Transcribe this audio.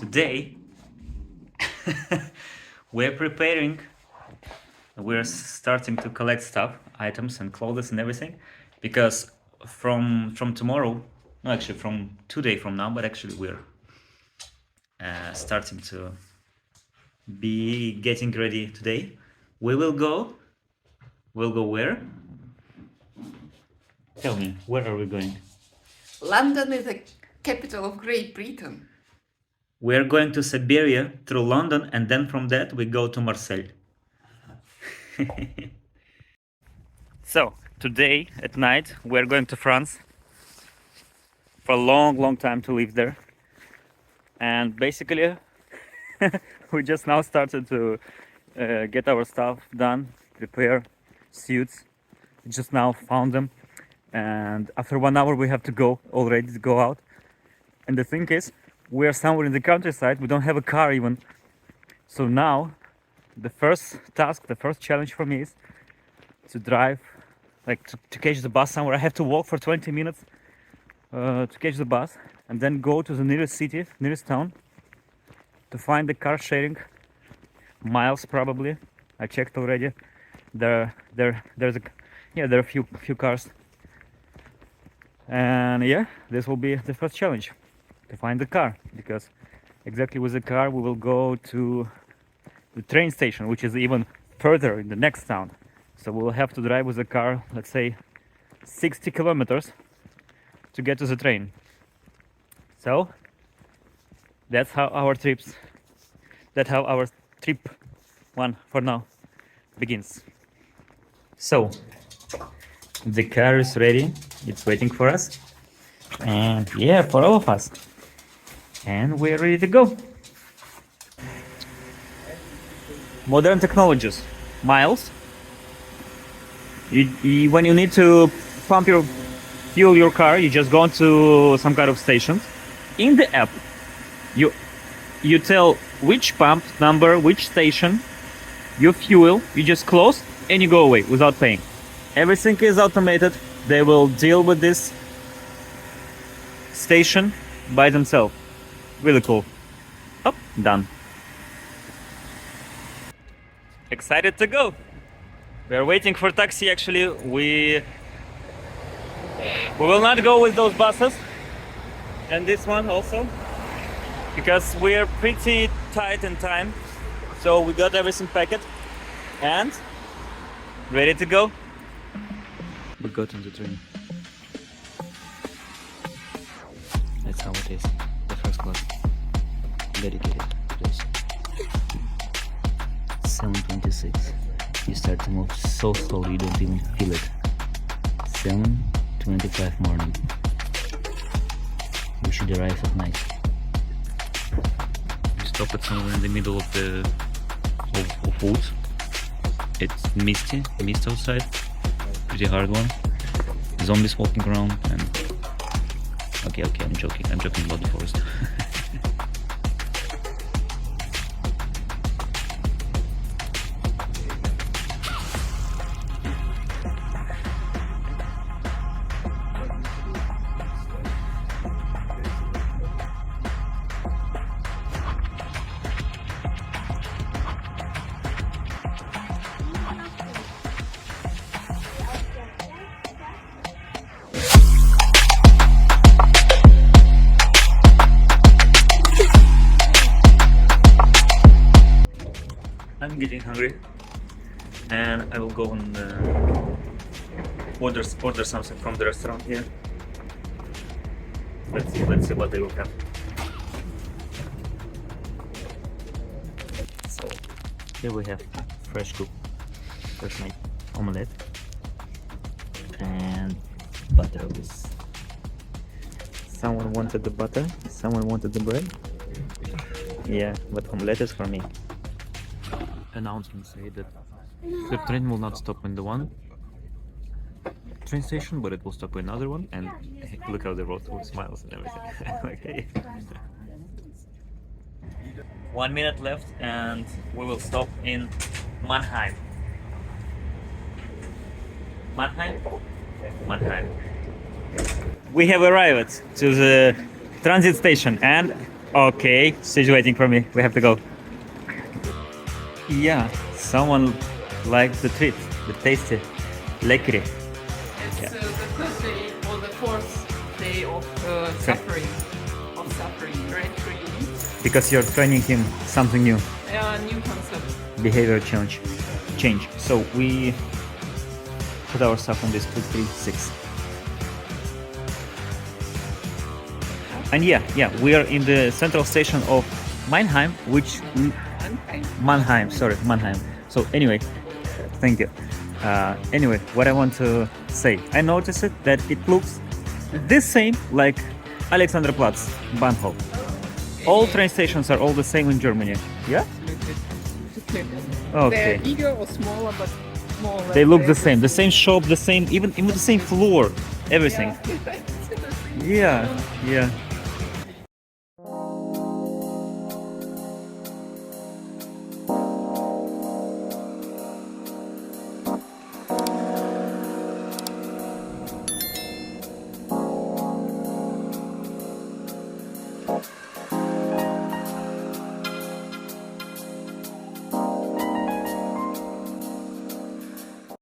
Today we're preparing, we're starting to collect stuff, items and clothes and everything, because from tomorrow, no, actually from 2 days from now, but actually we're starting to be getting ready today. We will go. We'll go where? Tell me, where are we going? London is the capital of Great Britain. We're going to Siberia through London, and then from that we go to Marseille. So, today at night we're going to France for a long time to live there. And basically, we just now started to get our stuff done, prepare suits. Just now found them, and after 1 hour we have to go already to go out. And the thing is, we are somewhere in the countryside. We don't have a car even. So now, the first task, the first challenge for me is to drive, like to catch the bus somewhere. I have to walk for 20 minutes to catch the bus, and then go to the nearest city, nearest town, to find the car sharing. Miles probably. I checked already. There are a few cars. And yeah, this will be the first challenge, to find the car, because exactly with the car we will go to the train station, which is even further in the next town. So we'll have to drive with the car, let's say 60 kilometers to get to the train. So that's how our trip one for now begins. So the car is ready, it's waiting for us, and yeah, for all of us, and we're ready to go. Modern technologies. Miles, when you need to fuel your car, you just go to some kind of stations. In the app, you tell which pump number, which station you fuel, you just close and you go away without paying. Everything is automated. They will deal with this station by themselves. Really cool. Oh, done. Excited to go. We are waiting for taxi. Actually, we will not go with those buses, and this one also, because we're pretty tight in time. So we got everything packed and ready to go. We got on the train. That's how it is. The first class. Dedicated to this. 7:26. You start to move so slowly you don't even feel it. 7:25 morning. We should arrive at night. We stop at somewhere in the middle of the woods. It's mist outside. Pretty hard one. Zombies walking around, and okay, I'm joking about the forest. I'm getting hungry, and I will go and order something from the restaurant here. Let's see what they will have. So here we have fresh made omelette and butter with. Someone wanted the butter, someone wanted the bread. Yeah, but omelette is for me. Announcements say that the train will not stop in the one train station, but it will stop in another one, and look how they wrote with smiles and everything. Okay. 1 minute left and we will stop in Mannheim. Mannheim. We have arrived to the transit station, and Okay, she's waiting for me. We have to go. Yeah, someone likes the treat, the tasty, lekkere. It's Yeah. the third day or the fourth day of suffering. Of suffering, grape-free. Because you're training him something new, New concept. behavior change. So we put our stuff on this 236. And yeah, we are in the central station of Mannheim, which Mannheim. So anyway, thank you. Anyway, what I want to say, I noticed it that it looks the same like Alexanderplatz, Bahnhof. All train stations are all the same in Germany. Yeah. Okay. They're bigger or smaller, but more or less They look they're the same. The same shop, the same, even the same floor, everything. Yeah. Yeah.